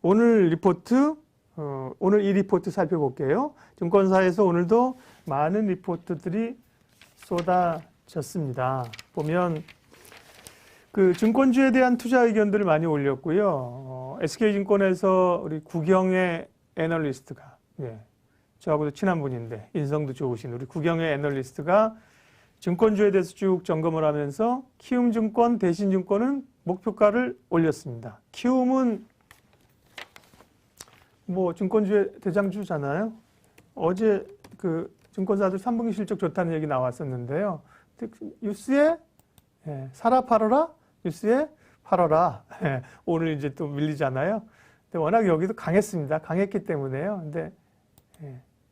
오늘 리포트, 오늘 이 리포트 살펴볼게요. 증권사에서 오늘도 많은 리포트들이 쏟아졌습니다. 보면 그 증권주에 대한 투자 의견들을 많이 올렸고요. SK증권에서 우리 구경의 애널리스트가, 저하고도 친한 분인데 인성도 좋으신 우리 구경의 애널리스트가 증권주에 대해서 쭉 점검을 하면서 키움증권, 대신증권은 목표가를 올렸습니다. 키움은 뭐 증권주의 대장주잖아요. 어제 그 증권사들 3분기 실적 좋다는 얘기 나왔었는데요. 뉴스에 사라 팔아라, 뉴스에 팔아라. 오늘 이제 또 밀리잖아요. 근데 워낙 여기도 강했습니다. 강했기 때문에요. 근데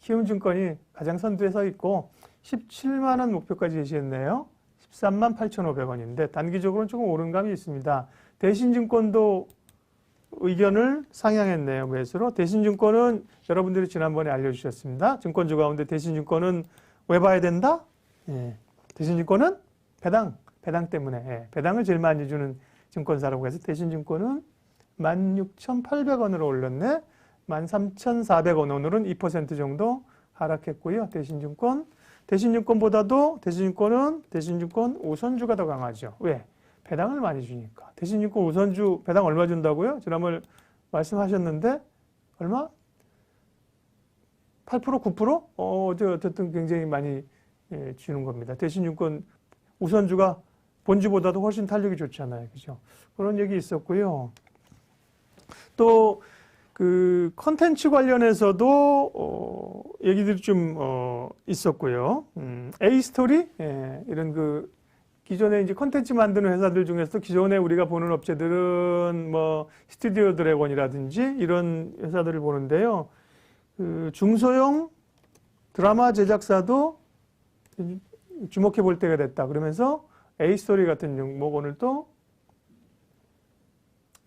키움증권이 가장 선두에 서 있고 17만 원 목표까지 제시했네요. 13만 8,500원인데 단기적으로는 조금 오른 감이 있습니다. 대신증권도 의견을 상향했네요. 매수로. 대신증권은 여러분들이 지난번에 알려주셨습니다. 증권주 가운데 대신증권은 왜 봐야 된다? 대신증권은 배당 때문에. 배당을 제일 많이 주는 증권사라고 해서 대신증권은 16,800원으로 올렸네. 13,400원. 오늘은 2% 정도 하락했고요. 대신증권보다도 대신증권 우선주가 더 강하죠. 왜? 배당을 많이 주니까. 대신증권 우선주 배당 얼마 준다고요? 지난번에 말씀하셨는데 얼마? 8%? 9%? 어쨌든 굉장히 많이 주는 겁니다. 대신증권 우선주가 본주보다도 훨씬 탄력이 좋잖아요. 그죠? 그런 얘기 있었고요. 또 그 컨텐츠 관련해서도 얘기들이 좀 있었고요. A스토리 이런 그 기존에 이제 컨텐츠 만드는 회사들 중에서 기존에 우리가 보는 업체들은 뭐 스튜디오 드래곤이라든지 이런 회사들을 보는데요. 그 중소형 드라마 제작사도 주목해 볼 때가 됐다. 그러면서 A스토리 같은 종목 오늘 또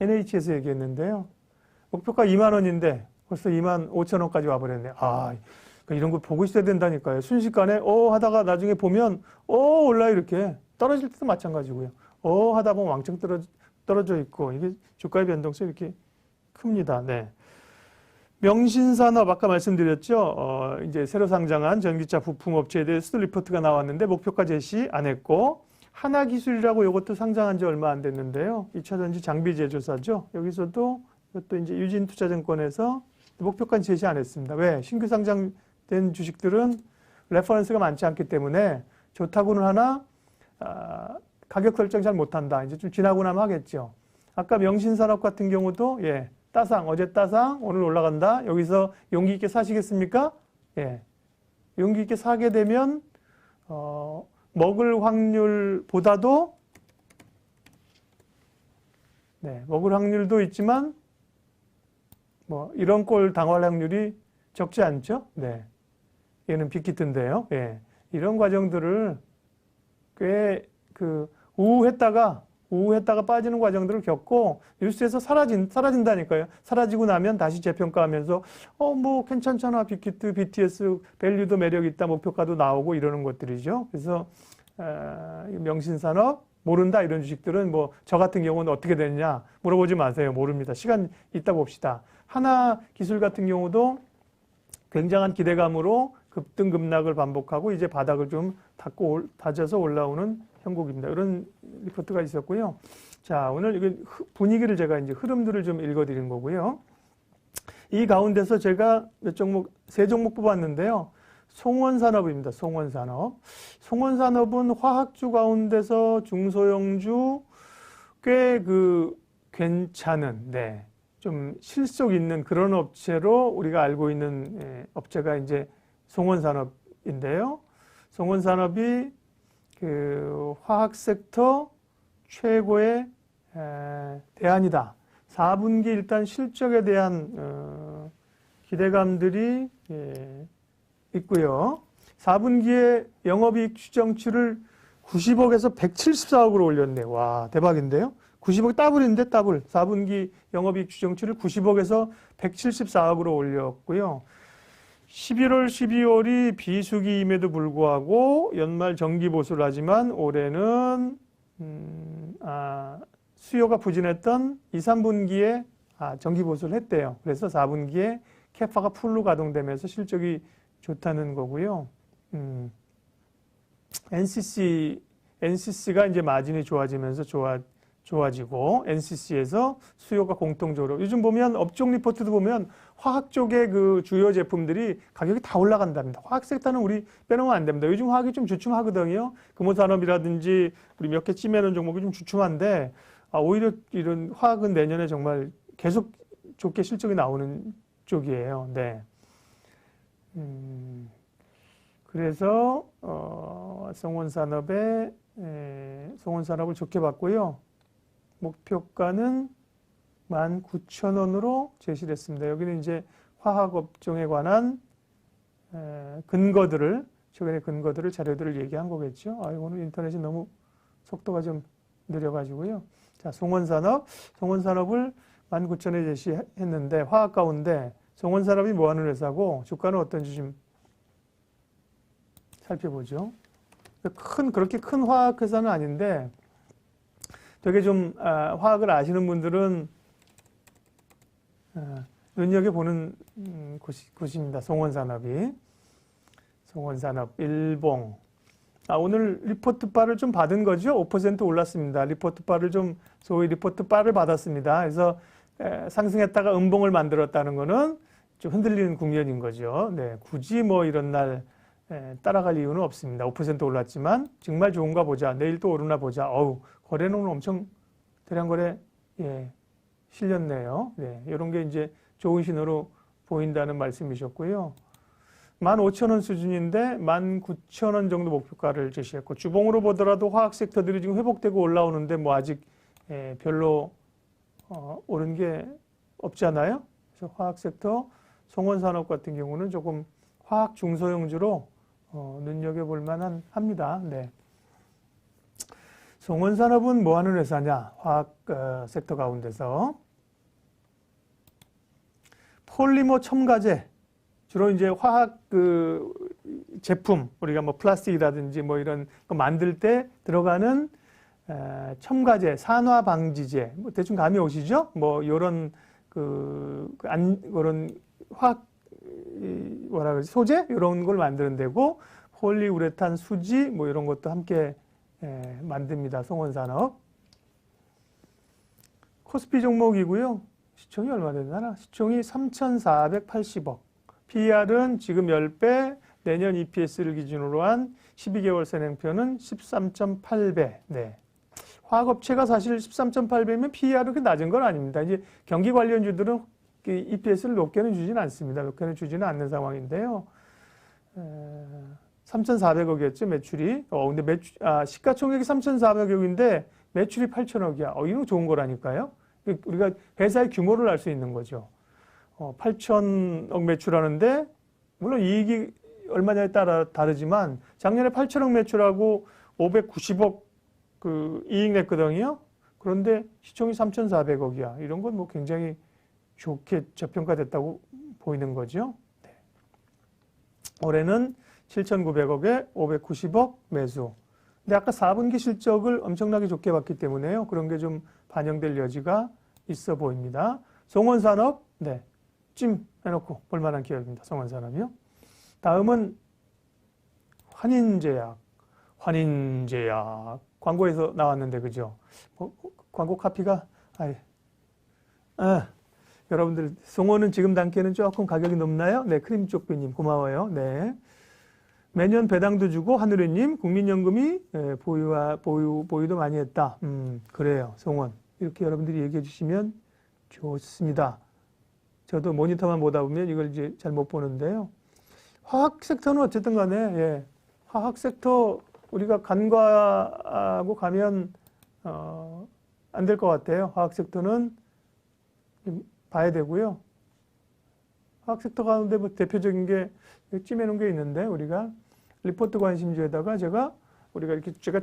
NH에서 얘기했는데요. 목표가 2만 원인데 벌써 2만 5천 원까지 와버렸네. 이런 거 보고 있어야 된다니까요. 순식간에 하다가 나중에 보면 올라 이렇게 떨어질 때도 마찬가지고요. 하다 보면 왕창 떨어져 있고 이게 주가의 변동성이 이렇게 큽니다. 네. 명신산업 아까 말씀드렸죠. 이제 새로 상장한 전기차 부품업체에 대해서도 리포트가 나왔는데 목표가 제시 안 했고 하나기술이라고 이것도 상장한 지 얼마 안 됐는데요. 2차전지 장비 제조사죠. 여기서도 이것도 이제 유진투자증권에서 목표까지 제시 안 했습니다. 왜? 신규 상장된 주식들은 레퍼런스가 많지 않기 때문에 좋다고는 하나 가격 설정 잘 못한다. 이제 좀 지나고 나면 하겠죠. 아까 명신산업 같은 경우도 따상 어제 따상 오늘 올라간다. 여기서 용기 있게 사시겠습니까? 용기 있게 사게 되면 먹을 확률보다도 먹을 확률도 있지만 뭐 이런 꼴 당할 확률이 적지 않죠. 얘는 빅히트인데요. 이런 과정들을 꽤 우우했다가 빠지는 과정들을 겪고 뉴스에서 사라진다니까요. 사라지고 나면 다시 재평가하면서 뭐 괜찮잖아. 빅히트, BTS 밸류도 매력 있다. 목표가도 나오고 이러는 것들이죠. 그래서 명신산업 모른다 이런 주식들은 뭐 저 같은 경우는 어떻게 되느냐 물어보지 마세요. 모릅니다. 시간 있다 봅시다. 하나기술 같은 경우도 굉장한 기대감으로 급등급락을 반복하고 이제 바닥을 좀 다져서 올라오는 형국입니다. 이런 리포트가 있었고요. 자, 오늘 이거 분위기를 제가 이제 흐름들을 좀 읽어드린 거고요. 이 가운데서 제가 세 종목 뽑았는데요. 송원산업입니다. 송원산업. 송원산업은 화학주 가운데서 중소형주 꽤 괜찮은, 좀 실속 있는 그런 업체로 우리가 알고 있는 업체가 이제 송원산업인데요. 송원산업이 화학 섹터 최고의 대안이다. 4분기 일단 실적에 대한 기대감들이 있고요. 4분기에 영업이익 추정치를 90억에서 174억으로 올렸네. 와, 대박인데요. 90억 더블인데 더블. 4분기 영업이익 추정치를 90억에서 174억으로 올렸고요. 11월, 12월이 비수기임에도 불구하고 연말 정기 보수를 하지만 올해는 수요가 부진했던 2, 3분기에 정기 보수를 했대요. 그래서 4분기에 캐파가 풀로 가동되면서 실적이 좋다는 거고요. NCC가 이제 마진이 좋아지면서 좋아지고 NCC에서 수요가 공통적으로 요즘 보면 업종 리포트도 보면 화학 쪽의 그 주요 제품들이 가격이 다 올라간답니다. 화학 섹터는 우리 빼놓으면 안 됩니다. 요즘 화학이 좀 주춤하거든요. 금호산업이라든지 우리 몇 개 찜해놓은 종목이 좀 주춤한데 오히려 이런 화학은 내년에 정말 계속 좋게 실적이 나오는 쪽이에요. 네. 그래서 송원산업을 좋게 봤고요. 목표가는 19,000원으로 제시를 했습니다. 여기는 이제 화학업종에 관한 최근의 근거들을, 자료들을 얘기한 거겠죠. 오늘 인터넷이 너무 속도가 좀 느려가지고요. 자, 송원산업을 19,000원에 제시했는데, 화학 가운데 송원산업이 뭐 하는 회사고, 주가는 어떤지 좀 살펴보죠. 그렇게 큰 화학회사는 아닌데, 되게 좀 화학을 아시는 분들은 눈여겨보는 곳입니다. 송원산업, 일봉. 오늘 리포트 바를 좀 받은 거죠. 5% 올랐습니다. 소위 리포트 바를 받았습니다. 그래서 상승했다가 음봉을 만들었다는 거는 좀 흔들리는 국면인 거죠. 네, 굳이 뭐 이런 날 따라갈 이유는 없습니다. 5% 올랐지만 정말 좋은가 보자. 내일 또 오르나 보자. 거래는 오늘 엄청 대량 거래 실렸네요. 네, 이런 게 이제 좋은 신호로 보인다는 말씀이셨고요. 15,000원 수준인데 19,000원 정도 목표가를 제시했고, 주봉으로 보더라도 화학 섹터들이 지금 회복되고 올라오는데 뭐 아직 별로 오른 게 없잖아요. 그래서 화학 섹터, 송원산업 같은 경우는 조금 화학 중소형주로 눈여겨볼 만한 합니다. 네. 송원산업은 뭐 하는 회사냐? 화학 섹터 가운데서 폴리머 첨가제, 주로 이제 화학 제품, 우리가 뭐 플라스틱이라든지 뭐 이런 거 만들 때 들어가는 첨가제, 산화 방지제, 뭐 대충 감이 오시죠? 뭐 요런 그런 화학 뭐라 그러지? 소재 이런 걸 만드는 데고, 폴리우레탄 수지 뭐 이런 것도 함께 만듭니다. 송원산업. 코스피 종목이고요. 시총이 얼마 되나? 시총이 3,480억. PER은 지금 10배, 내년 EPS를 기준으로 한 12개월 선행표는 13.8배. 네. 화학업체가 사실 13.8배면 PER은 그렇게 낮은 건 아닙니다. 이제 경기 관련주들은 EPS를 높게는 주지는 않습니다. 높게는 주지는 않는 상황인데요. 3,400억이었죠, 매출이. 근데 시가총액이 3,400억인데 매출이 8,000억이야. 이거 좋은 거라니까요. 우리가 회사의 규모를 알 수 있는 거죠. 8,000억 매출하는데, 물론 이익이 얼마냐에 따라 다르지만, 작년에 8,000억 매출하고 590억 이익 냈거든요. 그런데 시총이 3,400억이야. 이런 건 뭐 굉장히 좋게 저평가됐다고 보이는 거죠. 네. 올해는 7,900억에 590억 매수. 근데 아까 4분기 실적을 엄청나게 좋게 봤기 때문에요. 그런 게 좀 반영될 여지가 있어 보입니다. 송원산업, 네, 찜 해놓고 볼만한 기업입니다. 송원산업이요. 다음은 환인제약. 광고에서 나왔는데, 그죠? 광고 카피가, 여러분들, 송원은 지금 단계는 조금 가격이 높나요? 네, 크림쪽비님 고마워요. 네. 매년 배당도 주고 하늘이님 국민연금이 보유도 많이 했다. 그래요. 송원. 이렇게 여러분들이 얘기해 주시면 좋습니다. 저도 모니터만 보다 보면 이걸 이제 잘 못 보는데요. 화학 섹터는 어쨌든 간에, 화학 섹터 우리가 간과하고 가면 안 될 것 같아요. 화학 섹터는 봐야 되고요. 화학 섹터 가운데 뭐 대표적인 게 찜해놓은 게 있는데, 우리가 리포트 관심주에다가 제가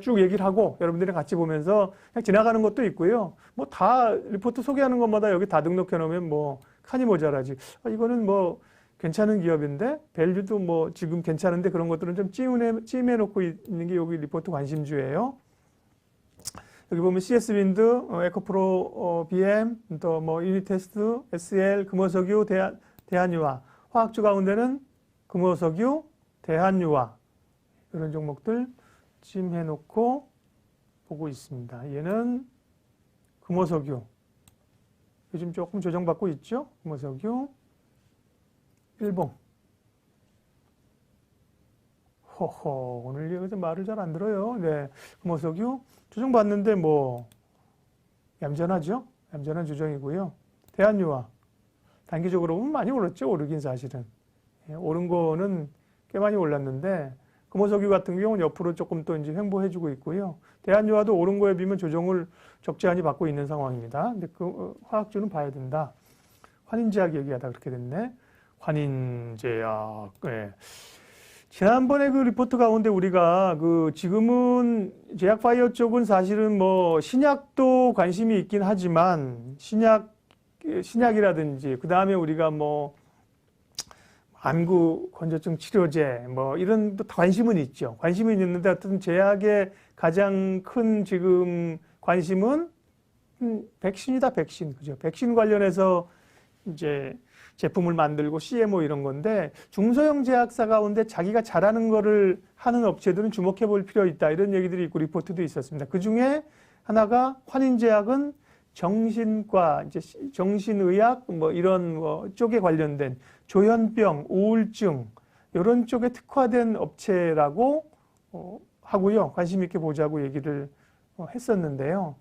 쭉 얘기를 하고 여러분들이랑 같이 보면서 그냥 지나가는 것도 있고요. 뭐 다 리포트 소개하는 것마다 여기 다 등록해 놓으면 뭐 칸이 모자라지. 이거는 뭐 괜찮은 기업인데 밸류도 뭐 지금 괜찮은데, 그런 것들은 좀 찜해 놓고 있는 게 여기 리포트 관심주예요. 여기 보면 CS 윈드, 에코프로 BM, 또 뭐 유니테스트, SL, 금호석유, 대한유화. 화학주 가운데는 금호석유, 대한유화. 이런 종목들 찜해놓고 보고 있습니다. 얘는 금호석유. 요즘 조금 조정받고 있죠? 금호석유. 일봉. 허허, 오늘 여기서 말을 잘 안 들어요. 네. 금호석유. 조정받는데 뭐, 얌전하죠? 얌전한 조정이고요. 대한유화. 단기적으로 보면 많이 올랐죠? 오르긴 사실은. 예, 오른 거는 꽤 많이 올랐는데, 금호석유 같은 경우는 옆으로 조금 또 이제 횡보해주고 있고요. 대한유화도 오른 거에 비하면 조정을 적지 않이 받고 있는 상황입니다. 근데 그 화학주는 봐야 된다. 환인제약 얘기하다 그렇게 됐네. 환인제약. 예. 지난번에 그 리포트 가운데 우리가 그 지금은 제약 바이오 쪽은 사실은 뭐 신약도 관심이 있긴 하지만 신약이라든지 그 다음에 우리가 뭐 암구 건조증 치료제 뭐 이런 또 관심은 있죠. 관심은 있는데 어떤 제약의 가장 큰 지금 관심은 백신이다, 백신. 그죠? 백신 관련해서 이제 제품을 만들고 CMO 이런 건데 중소형 제약사 가운데 자기가 잘하는 거를 하는 업체들은 주목해 볼 필요 있다. 이런 얘기들이 있고 리포트도 있었습니다. 그 중에 하나가 환인제약은 정신과, 이제 정신의학 뭐 이런 뭐 쪽에 관련된 조현병, 우울증 이런 쪽에 특화된 업체라고 하고요. 관심 있게 보자고 얘기를 했었는데요.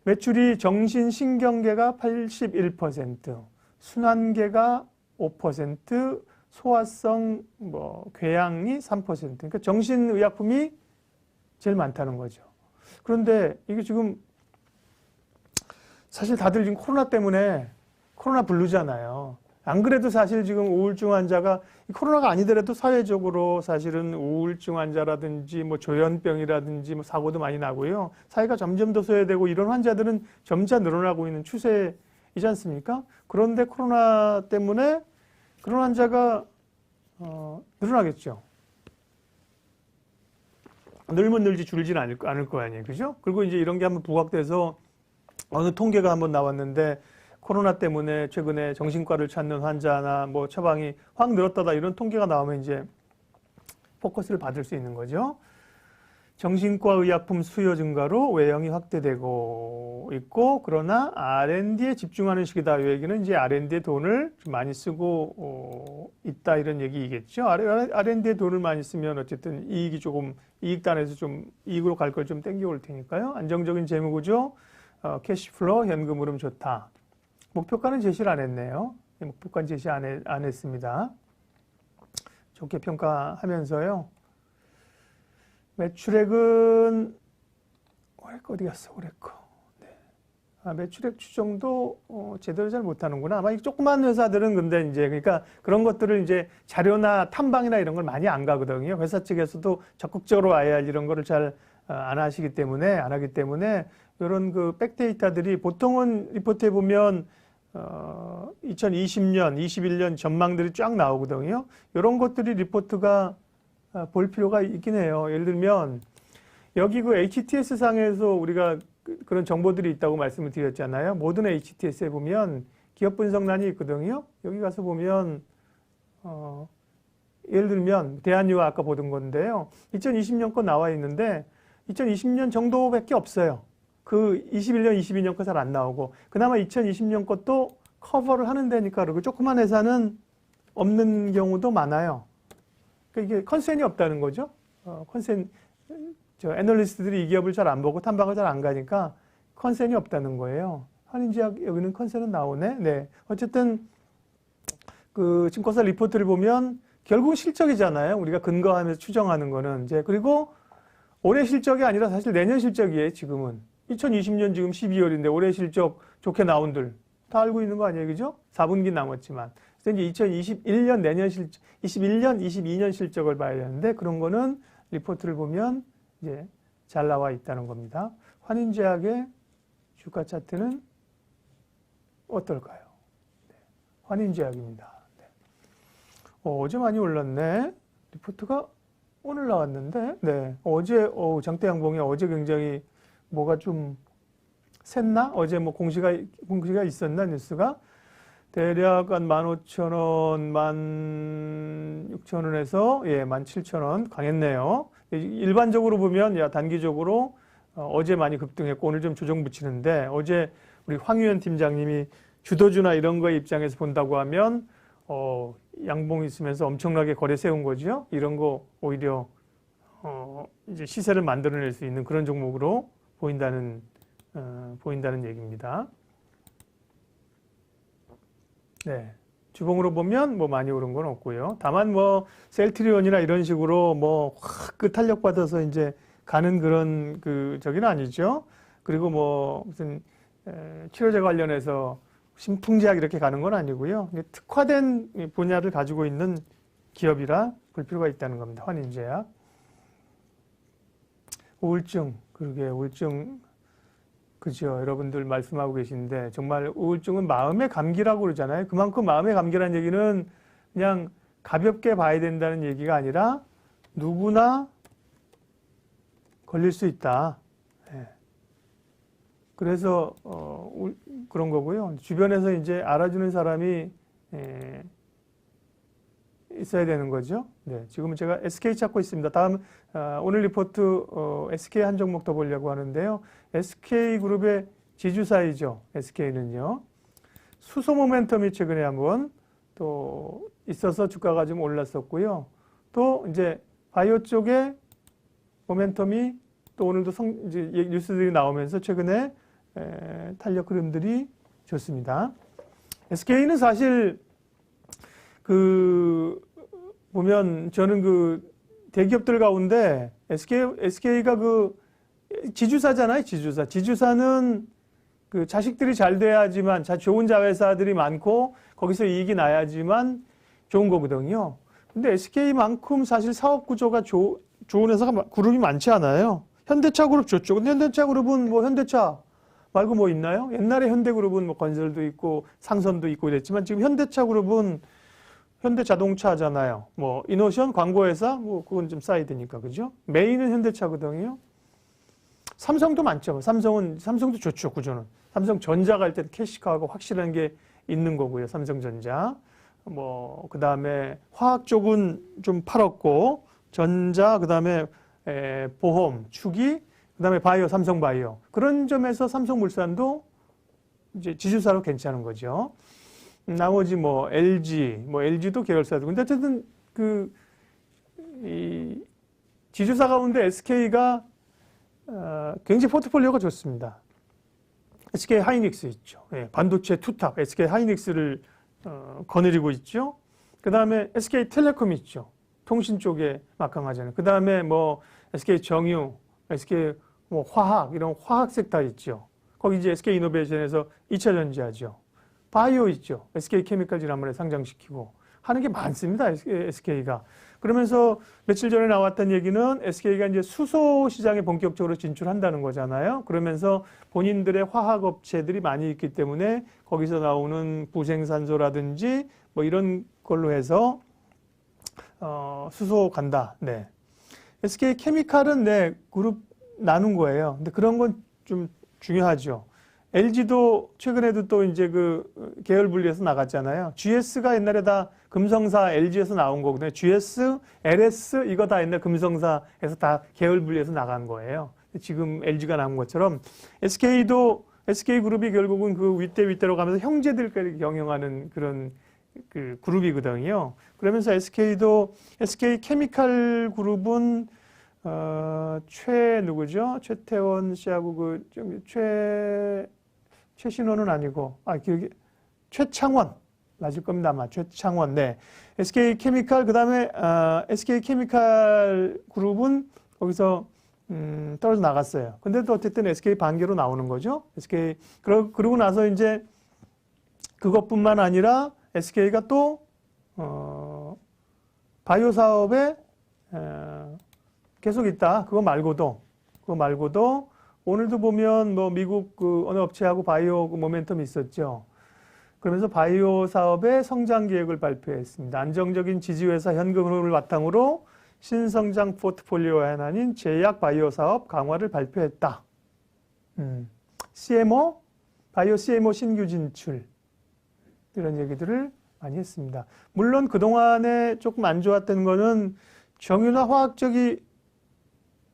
매출이 정신신경계가 81%, 순환계가 5%, 소화성 뭐 궤양이 3%. 그러니까 정신의약품이 제일 많다는 거죠. 그런데 이게 지금 사실 다들 지금 코로나 때문에 코로나 블루잖아요. 안 그래도 사실 지금 우울증 환자가 코로나가 아니더라도 사회적으로 사실은 우울증 환자라든지 뭐 조현병이라든지 뭐 사고도 많이 나고요. 사회가 점점 더 소외되고 이런 환자들은 점차 늘어나고 있는 추세이지 않습니까? 그런데 코로나 때문에 그런 환자가 늘어나겠죠. 늘면 늘지 줄지는 않을 거 아니에요. 그죠? 그리고 이제 이런 게 한번 부각돼서 어느 통계가 한번 나왔는데 코로나 때문에 최근에 정신과를 찾는 환자나 뭐 처방이 확 늘었다다 이런 통계가 나오면 이제 포커스를 받을 수 있는 거죠. 정신과 의약품 수요 증가로 외형이 확대되고 있고 그러나 R&D에 집중하는 시기다. 이 얘기는 이제 R&D에 돈을 좀 많이 쓰고 있다 이런 얘기겠죠. R&D에 돈을 많이 쓰면 어쨌든 이익이 조금 이익단에서 좀 이익으로 갈 걸 좀 땡겨올 테니까요. 안정적인 재무구조, 캐시플로우, 현금 흐름 좋다. 목표가는 제시를 안 했네요. 목표가는 제시 안 했습니다. 좋게 평가하면서요. 매출액은 어디 갔어? 올해거. 네. 매출액 추정도 제대로 잘 못하는구나. 아마 이 조그만 회사들은 근데 이제 그러니까 그런 것들을 이제 자료나 탐방이나 이런 걸 많이 안 가거든요. 회사 측에서도 적극적으로 IR 이런 거를 잘 안 하기 때문에 이런 그 백데이터들이 보통은 리포트에 보면 2020년, 21년 전망들이 쫙 나오거든요. 이런 것들이 리포트가 볼 필요가 있긴 해요. 예를 들면 여기 그 HTS 상에서 우리가 그런 정보들이 있다고 말씀을 드렸잖아요. 모든 HTS에 보면 기업 분석란이 있거든요. 여기 가서 보면 예를 들면 대한유화 아까 보던 건데요. 2020년 거 나와 있는데 2020년 정도밖에 없어요. 그 21년, 22년 거 잘 안 나오고 그나마 2020년 것도 커버를 하는 데니까 그리고 조그만 회사는 없는 경우도 많아요. 그러니까 이게 컨센이 없다는 거죠. 애널리스트들이 이 기업을 잘 안 보고 탐방을 잘 안 가니까 컨센이 없다는 거예요. 환인제약 여기는 컨센은 나오네. 네. 어쨌든 그 증권사 리포트를 보면 결국 실적이잖아요. 우리가 근거하면서 추정하는 거는 이제 그리고 올해 실적이 아니라 사실 내년 실적이에요. 지금은 2020년 지금 12월인데 올해 실적 좋게 나온들 다 알고 있는 거 아니에요, 그죠? 4분기 남았지만. 그래서 이제 2021년 내년 실적, 21년, 22년 실적을 봐야 되는데 그런 거는 리포트를 보면 이제 잘 나와 있다는 겁니다. 환인제약의 주가 차트는 어떨까요? 네. 환인제약입니다. 네. 어제 많이 올랐네. 리포트가 오늘 나왔는데, 네. 어제, 장대 양봉이 어제 굉장히 뭐가 좀 샜나? 어제 뭐 공시가 있었나, 뉴스가? 대략 한 15,000원, 16,000원에서, 예, 17,000원 강했네요. 일반적으로 보면, 야, 단기적으로 어제 많이 급등했고, 오늘 좀 조정 붙이는데, 어제 우리 황유현 팀장님이 주도주나 이런 거의 입장에서 본다고 하면, 양봉 있으면서 엄청나게 거래 세운 거죠. 이런 거 오히려, 이제 시세를 만들어낼 수 있는 그런 종목으로 보인다는 얘기입니다. 네. 주봉으로 보면 뭐 많이 오른 건 없고요. 다만 뭐 셀트리온이나 이런 식으로 뭐 확 그 탄력 받아서 이제 가는 그런 저기는 아니죠. 그리고 뭐 무슨 치료제 관련해서 신풍제약 이렇게 가는 건 아니고요. 특화된 분야를 가지고 있는 기업이라 볼 필요가 있다는 겁니다. 환인제약. 우울증, 그러게 우울증, 그죠. 여러분들 말씀하고 계신데 정말 우울증은 마음의 감기라고 그러잖아요. 그만큼 마음의 감기라는 얘기는 그냥 가볍게 봐야 된다는 얘기가 아니라 누구나 걸릴 수 있다. 예. 그래서 그런 거고요. 주변에서 이제 알아주는 사람이 있어야 되는 거죠. 네, 지금은 제가 SK 찾고 있습니다. 다음 오늘 리포트 SK 한 종목 더 보려고 하는데요. SK그룹의 지주사이죠. SK는요. 수소 모멘텀이 최근에 한번 또 있어서 주가가 좀 올랐었고요. 또 이제 바이오 쪽에 모멘텀이 또 오늘도 이제 뉴스들이 나오면서 최근에 탄력 흐름들이 좋습니다. SK는 사실 보면 저는 대기업들 가운데 SK가 지주사잖아요. 지주사는 자식들이 잘 돼야지만 좋은 자회사들이 많고 거기서 이익이 나야지만 좋은 거거든요. 근데 SK만큼 사실 사업 구조가 좋은 회사가 그룹이 많지 않아요. 현대차 그룹 좋죠. 근데 현대차 그룹은 뭐 현대차 말고 뭐 있나요? 옛날에 현대그룹은 뭐 건설도 있고 상선도 있고 이랬지만 지금 현대차 그룹은 현대자동차잖아요. 뭐 이노션 광고회사 뭐 그건 좀 사이드니까 그죠? 메인은 현대차거든요. 삼성도 많죠. 삼성도 좋죠. 구조는. 삼성전자 갈 때 캐시카하고 확실한 게 있는 거고요. 삼성전자. 뭐 그다음에 화학 쪽은 좀 팔았고 전자 그다음에 보험, 주기 그다음에 바이오, 삼성바이오. 그런 점에서 삼성물산도 이제 지주사로 괜찮은 거죠. 나머지 뭐 LG도 계열사도. 근데 어쨌든 이 지주사 가운데 SK가 굉장히 포트폴리오가 좋습니다. SK 하이닉스 있죠. 예, 반도체 투탑 SK 하이닉스를 거느리고 있죠. 그 다음에 SK 텔레콤 있죠. 통신 쪽에 막강하잖아요. 그 다음에 뭐 SK 정유, SK 뭐 화학 이런 화학 섹터 있죠. 거기 이제 SK 이노베이션에서 2차 전지하죠. 바이오 있죠. SK 케미칼 지난번에 상장시키고 하는 게 많습니다. SK가. 그러면서 며칠 전에 나왔던 얘기는 SK가 이제 수소 시장에 본격적으로 진출한다는 거잖아요. 그러면서 본인들의 화학 업체들이 많이 있기 때문에 거기서 나오는 부생산소라든지 뭐 이런 걸로 해서 수소 간다. 네. SK 케미칼은 네, 그룹 나눈 거예요. 근데 그런 건 좀 중요하죠. LG도 최근에도 또 이제 계열 분리해서 나갔잖아요. GS가 옛날에 다 금성사 LG에서 나온 거거든요. GS, LS 이거 다 옛날 금성사에서 다 계열 분리해서 나간 거예요. 지금 LG가 나온 것처럼 SK그룹이 결국은 윗대로 가면서 형제들끼리 경영하는 그런 그룹이거든요. 그러면서 SK 케미칼 그룹은 누구죠? 최태원 씨하고 최신호는 아니고, 기억이, 최창원. 맞을 겁니다. 아마. 최창원. 네. SK 케미칼, 그 다음에, SK 케미칼 그룹은 거기서, 떨어져 나갔어요. 근데 또 어쨌든 SK 반개로 나오는 거죠. 그러고 나서 이제 그것뿐만 아니라 SK가 또, 바이오 사업에, 계속 있다. 그거 말고도 오늘도 보면 뭐 미국 어느 업체하고 바이오 모멘텀이 있었죠. 그러면서 바이오 사업의 성장 계획을 발표했습니다. 안정적인 지지회사 현금 흐름을 바탕으로 신성장 포트폴리오 하나인 제약 바이오 사업 강화를 발표했다. CMO, 바이오 CMO 신규 진출 이런 얘기들을 많이 했습니다. 물론 그동안에 조금 안 좋았던 거는 정유나 화학적이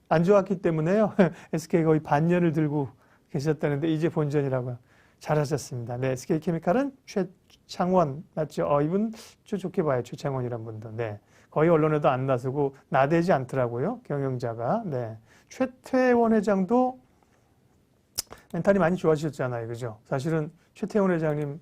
안 좋았기 때문에요. SK 거의 반년을 들고 계셨다는데 이제 본전이라고요. 잘하셨습니다. 네, SK케미칼은 최창원 맞죠? 이분 좀 좋게 봐요. 최창원이란 분도. 네, 거의 언론에도 안 나서고 나대지 않더라고요. 경영자가. 네, 최태원 회장도 멘탈이 많이 좋아지셨잖아요. 그죠? 사실은 최태원 회장님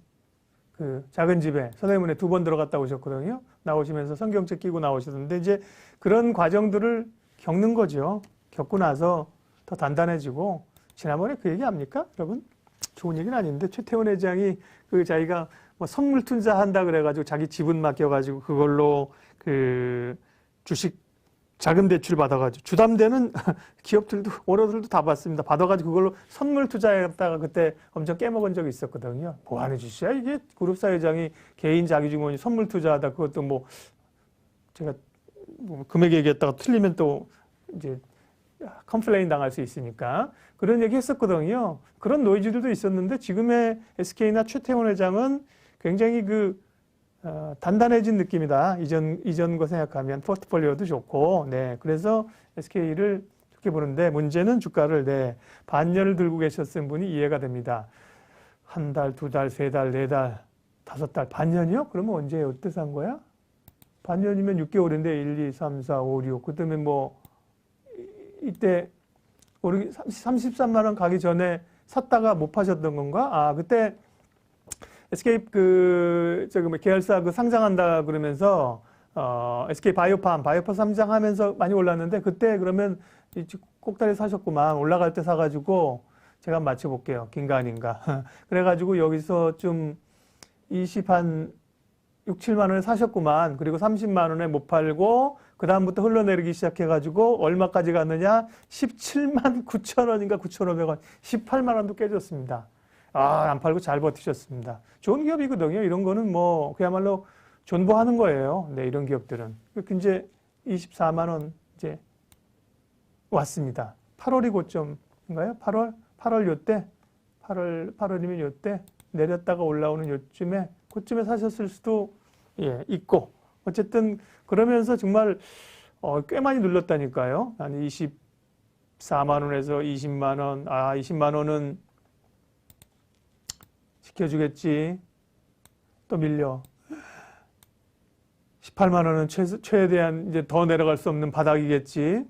그 작은 집에 서대문에 2번 들어갔다 오셨거든요. 나오시면서 성경책 끼고 나오셨는데 이제 그런 과정들을 겪는 거죠. 겪고 나서 더 단단해지고 지난번에 그 얘기 압니까? 여러분? 좋은 얘기는 아닌데 최태원 회장이 그 자기가 뭐 선물 투자한다 그래가지고 자기 지분 맡겨가지고 그걸로 그 주식 자금 대출 받아가지고 주담대는 기업들도 오너들도 다 받습니다. 받아가지고 그걸로 선물 투자했다가 그때 엄청 깨먹은 적이 있었거든요. 뭐 하는 짓이야 이게 그룹사 회장이 개인 자기증원이 선물 투자하다 그것도 뭐 제가 뭐 금액 얘기했다가 틀리면 또 이제 컴플레인 당할 수 있으니까 그런 얘기 했었거든요. 그런 노이즈들도 있었는데 지금의 SK나 최태원 회장은 굉장히 단단해진 느낌이다. 이전과 생각하면 포트폴리오도 좋고, 네. 그래서 SK를 좋게 보는데 문제는 주가를, 네. 반년을 들고 계셨던 분이 이해가 됩니다. 한 달, 2달, 3달, 4달, 5달, 반년이요? 그러면 언제 어때 산 거야? 반년이면 6개월인데 1, 2, 3, 4, 5, 6. 그다음에 뭐 이때 33만 원 가기 전에 샀다가 못 파셨던 건가? 그때 SK 계열사 상장한다 그러면서 SK 바이오팜 상장하면서 많이 올랐는데 그때 그러면 꼭다리 사셨구만. 올라갈 때 사가지고 제가 한번 맞춰볼게요. 긴가 아닌가. 그래가지고 여기서 좀 6, 7만 원에 사셨구만. 그리고 30만 원에 못 팔고 그 다음부터 흘러내리기 시작해가지고 얼마까지 갔느냐? 17만 9천 원인가 9,500원, 18만 원도 깨졌습니다. 안 팔고 잘 버티셨습니다. 좋은 기업이거든요. 이런 거는 뭐 그야말로 존버하는 거예요. 네, 이런 기업들은. 이제 24만 원 이제 왔습니다. 8월이 고점인가요? 8월 요때? 8월이면 요때 내렸다가 올라오는 요쯤에 그쯤에 사셨을 수도 있고 어쨌든 그러면서 정말 꽤 많이 눌렀다니까요. 한 24만 원에서 20만 원. 20만 원은 지켜주겠지. 또 밀려. 18만 원은 최대한 이제 더 내려갈 수 없는 바닥이겠지.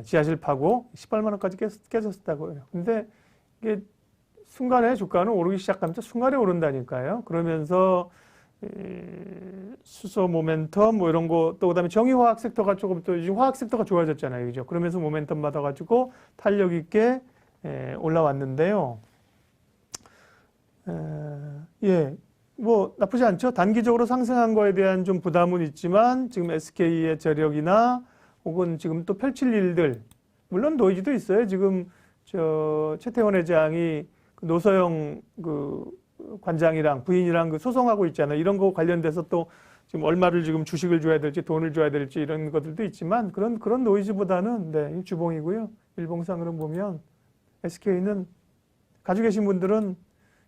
지하실 파고 18만 원까지 깨졌다고 해요. 근데 이게 순간에 주가는 오르기 시작하면서 순간에 오른다니까요. 그러면서 수소 모멘텀 뭐 이런 거 또 그다음에 정유화학 섹터가 조금 또 요즘 화학 섹터가 좋아졌잖아요. 그죠? 그러면서 모멘텀 받아가지고 탄력 있게 올라왔는데요. 뭐 나쁘지 않죠. 단기적으로 상승한 거에 대한 좀 부담은 있지만 지금 SK의 저력이나 혹은 지금 또 펼칠 일들 물론 노이즈도 있어요. 지금 최태원 회장이 노서영 관장이랑 부인이랑 소송하고 있잖아요. 이런 거 관련돼서 또 지금 얼마를 지금 주식을 줘야 될지 돈을 줘야 될지 이런 것들도 있지만 그런 노이즈보다는 네, 주봉이고요. 일봉상으로 보면 SK는 가지고 계신 분들은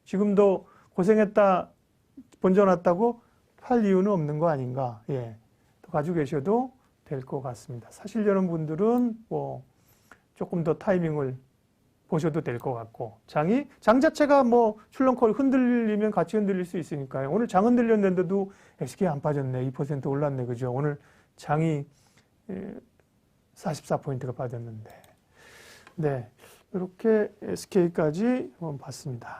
지금도 고생했다 본전 왔다고 팔 이유는 없는 거 아닌가. 또 가지고 계셔도 될 것 같습니다. 사시려는 분들은 뭐 조금 더 타이밍을 보셔도 될 것 같고 장 자체가 뭐 출렁거리 흔들리면 같이 흔들릴 수 있으니까요. 오늘 장 흔들렸는데도 SK 안 빠졌네. 2% 올랐네. 그죠? 오늘 장이 44포인트가 빠졌는데 네, 이렇게 SK까지 한번 봤습니다.